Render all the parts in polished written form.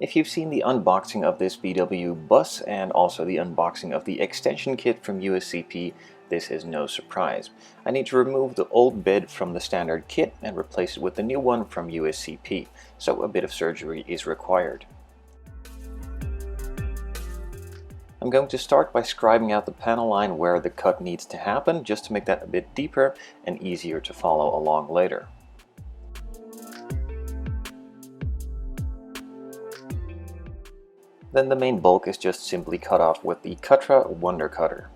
If you've seen the unboxing of this VW bus and also the unboxing of the extension kit from USCP, this is no surprise. I need to remove the old bed from the standard kit and replace it with the new one from USCP, so a bit of surgery is required. I'm going to start by scribing out the panel line where the cut needs to happen, just to make that a bit deeper and easier to follow along later. Then the main bulk is just simply cut off with the Cutra Wonder Cutter.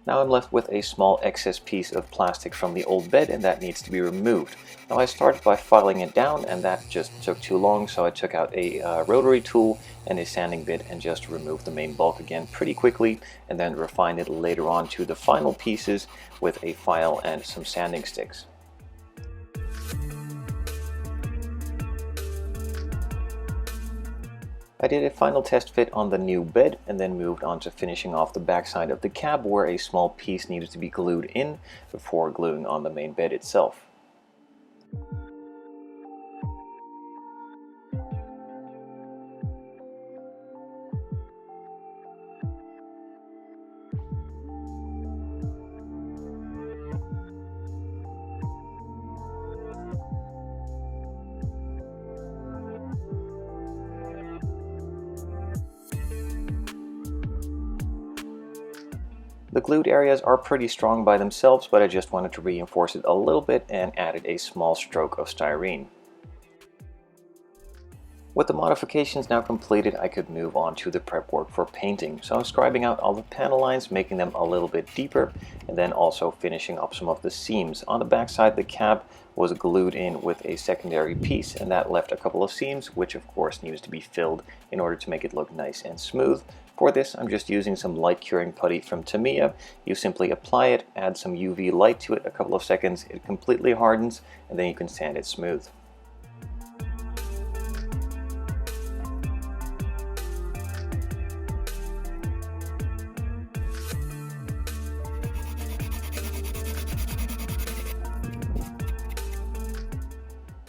Now I'm left with a small excess piece of plastic from the old bed, and that needs to be removed. Now I started by filing it down, and that just took too long, so I took out a rotary tool and a sanding bit and just removed the main bulk again pretty quickly, and then refined it later on to the final pieces with a file and some sanding sticks. I did a final test fit on the new bed and then moved on to finishing off the backside of the cab where a small piece needed to be glued in before gluing on the main bed itself. The glued areas are pretty strong by themselves, but I just wanted to reinforce it a little bit and added a small stroke of styrene. With the modifications now completed, I could move on to the prep work for painting. So I'm scribing out all the panel lines, making them a little bit deeper, and then also finishing up some of the seams. On the backside, the cab was glued in with a secondary piece, and that left a couple of seams, which of course needs to be filled in order to make it look nice and smooth. For this, I'm just using some light curing putty from Tamiya. You simply apply it, add some UV light to it, a couple of seconds, it completely hardens, and then you can sand it smooth.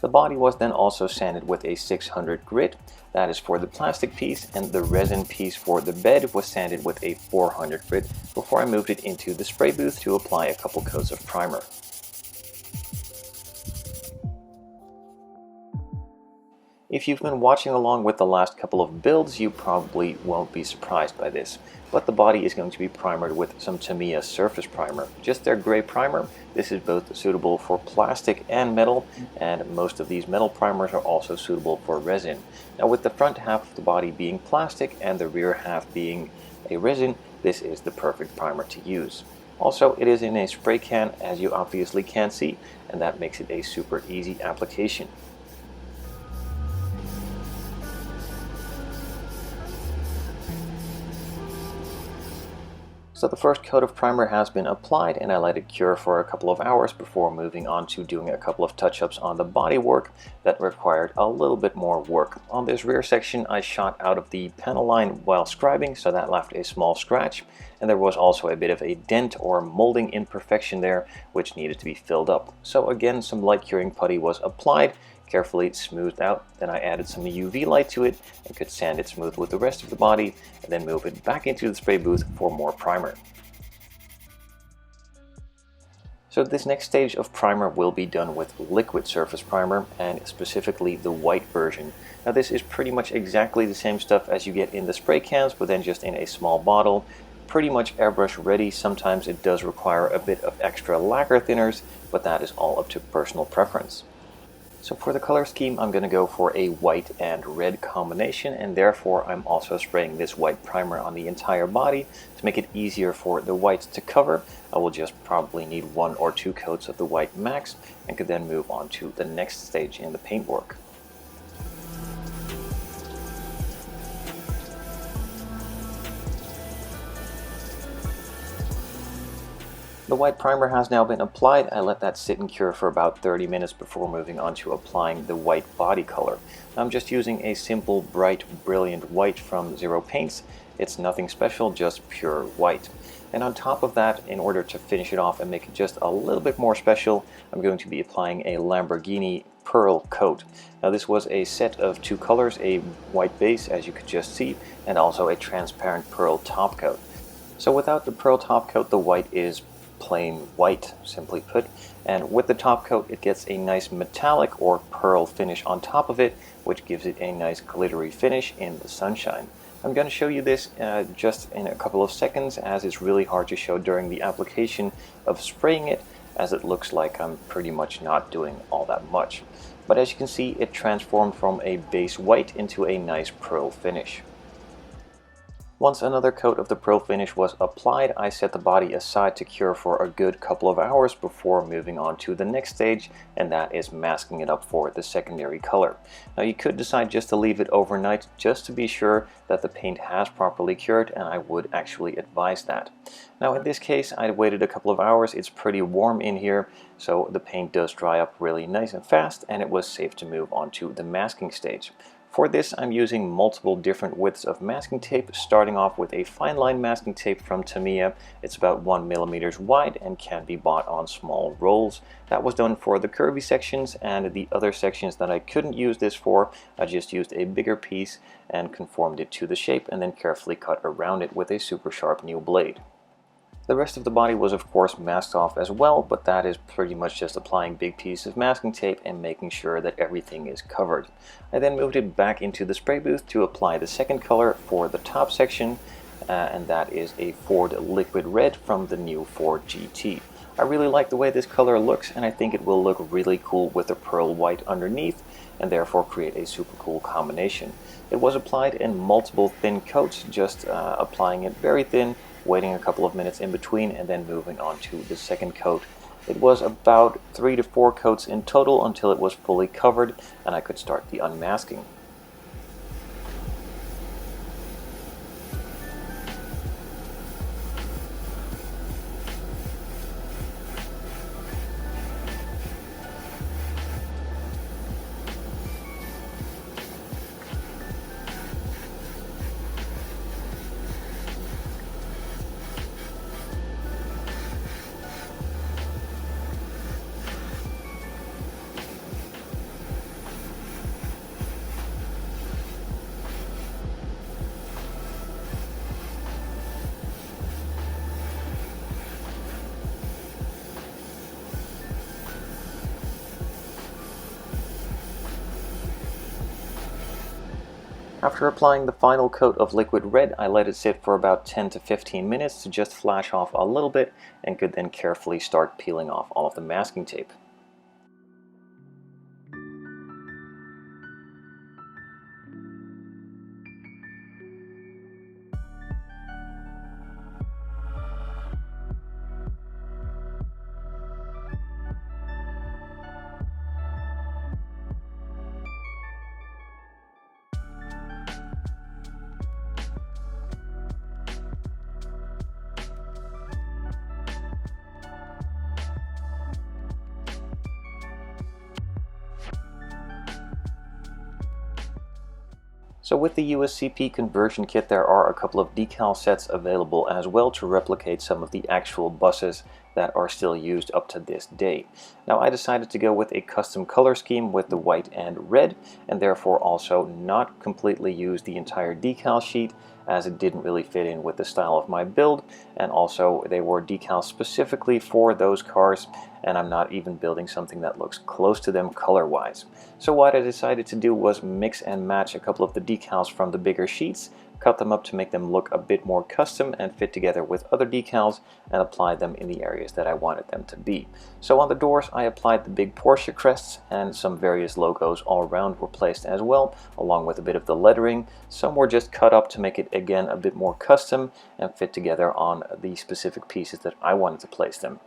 The body was then also sanded with a 600 grit. That is for the plastic piece, and the resin piece for the bed was sanded with a 400 grit before I moved it into the spray booth to apply a couple coats of primer. If you've been watching along with the last couple of builds, you probably won't be surprised by this, but the body is going to be primered with some Tamiya surface primer. Just their gray primer. This is both suitable for plastic and metal, and most of these metal primers are also suitable for resin. Now with the front half of the body being plastic and the rear half being a resin, this is the perfect primer to use. Also, it is in a spray can, as you obviously can see, and that makes it a super easy application. So the first coat of primer has been applied, and I let it cure for a couple of hours before moving on to doing a couple of touch-ups on the bodywork that required a little bit more work. On this rear section, I shot out of the panel line while scribing, so that left a small scratch, and there was also a bit of a dent or molding imperfection there which needed to be filled up. So again, some light curing putty was applied, carefully smoothed out, then I added some UV light to it and could sand it smooth with the rest of the body, and then move it back into the spray booth for more primer. So this next stage of primer will be done with liquid surface primer, and specifically the white version. Now this is pretty much exactly the same stuff as you get in the spray cans, but then just in a small bottle. Pretty much airbrush ready. Sometimes it does require a bit of extra lacquer thinners, but that is all up to personal preference. So for the color scheme, I'm going to go for a white and red combination, and therefore I'm also spraying this white primer on the entire body to make it easier for the white to cover. I will just probably need 1 or 2 coats of the white max, and could then move on to the next stage in the paintwork. The white primer has now been applied. I let that sit and cure for about 30 minutes before moving on to applying the white body color. I'm just using a simple, bright, brilliant white from Zero Paints. It's nothing special, just pure white. And on top of that, in order to finish it off and make it just a little bit more special, I'm going to be applying a Lamborghini pearl coat. Now this was a set of two colors, a white base as you could just see, and also a transparent pearl top coat. So without the pearl top coat, the white is plain white, simply put, and with the top coat it gets a nice metallic or pearl finish on top of it, which gives it a nice glittery finish in the sunshine. I'm going to show you this just in a couple of seconds, as it's really hard to show during the application of spraying it, as it looks like I'm pretty much not doing all that much. But as you can see, it transformed from a base white into a nice pearl finish. Once another coat of the pearl finish was applied, I set the body aside to cure for a good couple of hours before moving on to the next stage, and that is masking it up for the secondary color. Now you could decide just to leave it overnight just to be sure that the paint has properly cured, and I would actually advise that. Now in this case I waited a couple of hours. It's pretty warm in here, so the paint does dry up really nice and fast, and it was safe to move on to the masking stage. For this, I'm using multiple different widths of masking tape, starting off with a fine line masking tape from Tamiya. It's about 1 millimeter wide and can be bought on small rolls. That was done for the curvy sections, and the other sections that I couldn't use this for, I just used a bigger piece and conformed it to the shape and then carefully cut around it with a super sharp new blade. The rest of the body was of course masked off as well, but that is pretty much just applying big pieces of masking tape and making sure that everything is covered. I then moved it back into the spray booth to apply the second color for the top section, and that is a Ford Liquid Red from the new Ford GT. I really like the way this color looks, and I think it will look really cool with the pearl white underneath, and therefore create a super cool combination. It was applied in multiple thin coats, just applying it very thin, waiting a couple of minutes in between, and then moving on to the second coat. It was about 3 to 4 coats in total until it was fully covered and I could start the unmasking. After applying the final coat of liquid red, I let it sit for about 10 to 15 minutes to just flash off a little bit, and could then carefully start peeling off all of the masking tape. So with the USCP conversion kit, there are a couple of decal sets available as well to replicate some of the actual buses that are still used up to this day. Now I decided to go with a custom color scheme with the white and red, and therefore also not completely use the entire decal sheet, as it didn't really fit in with the style of my build, and also they were decals specifically for those cars, and I'm not even building something that looks close to them color-wise. So what I decided to do was mix and match a couple of the decals from the bigger sheets, cut them up to make them look a bit more custom and fit together with other decals, and apply them in the areas that I wanted them to be. So on the doors I applied the big Porsche crests, and some various logos all around were placed as well, along with a bit of the lettering. Some were just cut up to make it again a bit more custom and fit together on the specific pieces that I wanted to place them.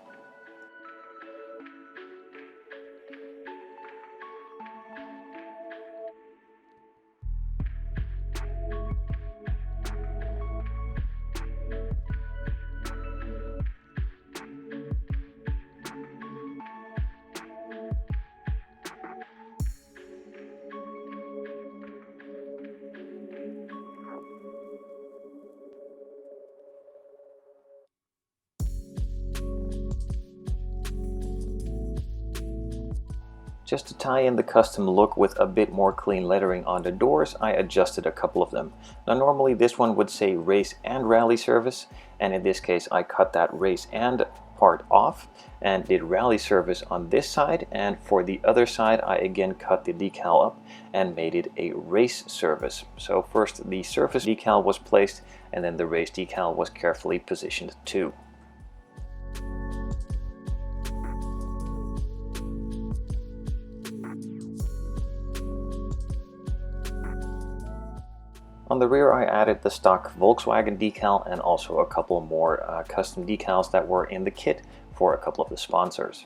Just to tie in the custom look with a bit more clean lettering on the doors, I adjusted a couple of them. Now normally this one would say race and rally service, and in this case I cut that race and part off and did rally service on this side, and for the other side I again cut the decal up and made it a race service. So first the surface decal was placed and then the race decal was carefully positioned too. On the rear I added the stock Volkswagen decal and also a couple more custom decals that were in the kit for a couple of the sponsors.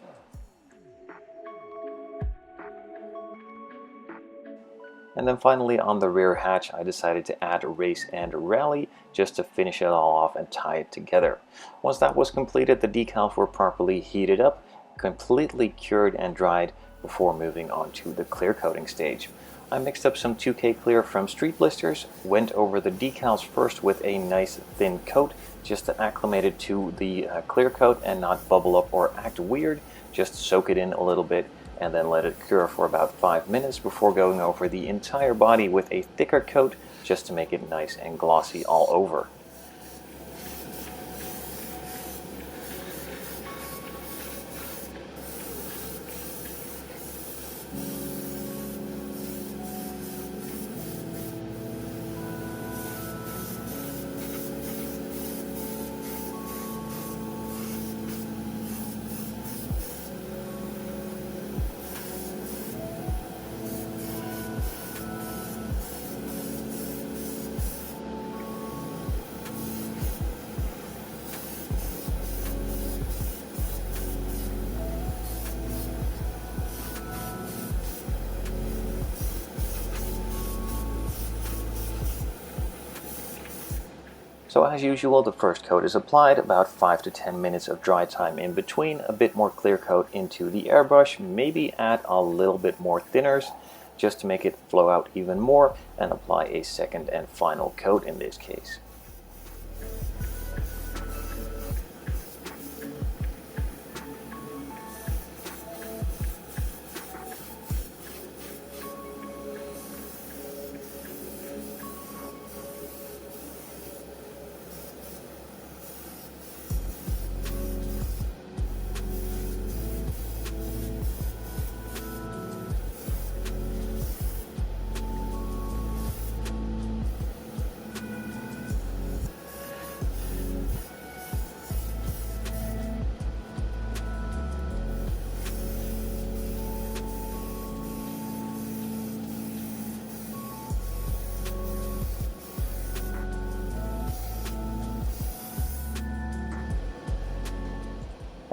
And then finally on the rear hatch I decided to add race and rally just to finish it all off and tie it together. Once that was completed, the decals were properly heated up, completely cured and dried before moving on to the clear coating stage. I mixed up some 2K clear from Streetblisters, went over the decals first with a nice thin coat just to acclimate it to the clear coat and not bubble up or act weird. Just soak it in a little bit and then let it cure for about 5 minutes before going over the entire body with a thicker coat just to make it nice and glossy all over. So as usual, the first coat is applied, about 5 to 10 minutes of dry time in between, a bit more clear coat into the airbrush, maybe add a little bit more thinners just to make it flow out even more, and apply a second and final coat in this case.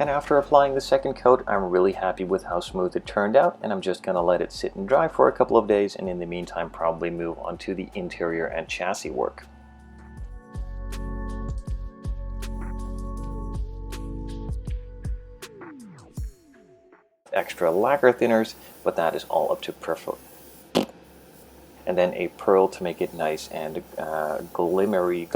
And after applying the second coat, I'm really happy with how smooth it turned out, and I'm just going to let it sit and dry for a couple of days, and in the meantime probably move on to the interior and chassis work. Extra lacquer thinners, but that is all up to preference. And then a pearl to make it nice and glimmery.